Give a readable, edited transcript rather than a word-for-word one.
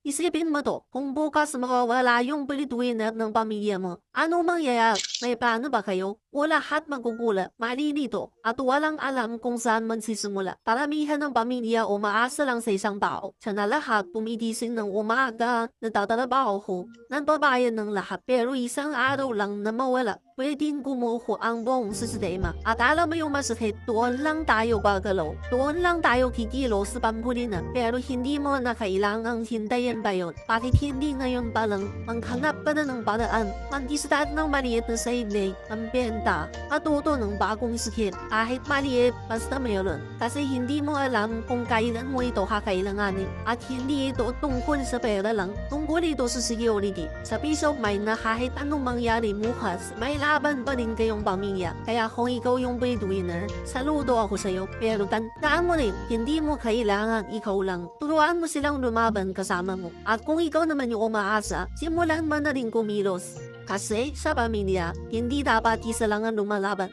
Isipin mo to, kung bukas mawawala yung breadwinner ng pamilya mo, ano mangyayari? May plano ba kayo? O lahat magkukulat, malilito, at walang alam kung saan magsisimula. Paramihan ng pamilya umaasa lang sa isang tao. Siya na lahat pumigising ng umaga, nagtatrabaho, nagbabayad ng lahat. Pero isang araw lang na mawala, pwedeng gumuho ang buong sistema. At alam mo yung masakit, doon lang tayo gagalaw. Doon lang tayo kikilos sa pampulinan. Pero hindi mo na kailangang hintayin pa yun. Bakit hindi ngayon pa lang maghanap ka na ng paraan? Mag-start ng maliit na sideline, ang benta, matuto ng bagong skill. Kahit maliit, basta mayroon. Kasi hindi mo alam kung kailan mo ito kakailanganin. At hindi ito tungkol sa pera lang. Tungkol ito sa security. Sa peace of mind na kahit anong mangyari bukas, may laban pa rin kayong pamilya. Kaya kung ikaw yung breadwinner, saludo ako sa'yo. Pero tandaan mo rin, hindi mo kailangan ikaw lang. Turuan mo silang lumaban kasama mo. At kung ikaw naman yung umaasa, simulan mo na rin kumilos. Kasi sa pamilya, hindi dapat isa lang ang lumalaban.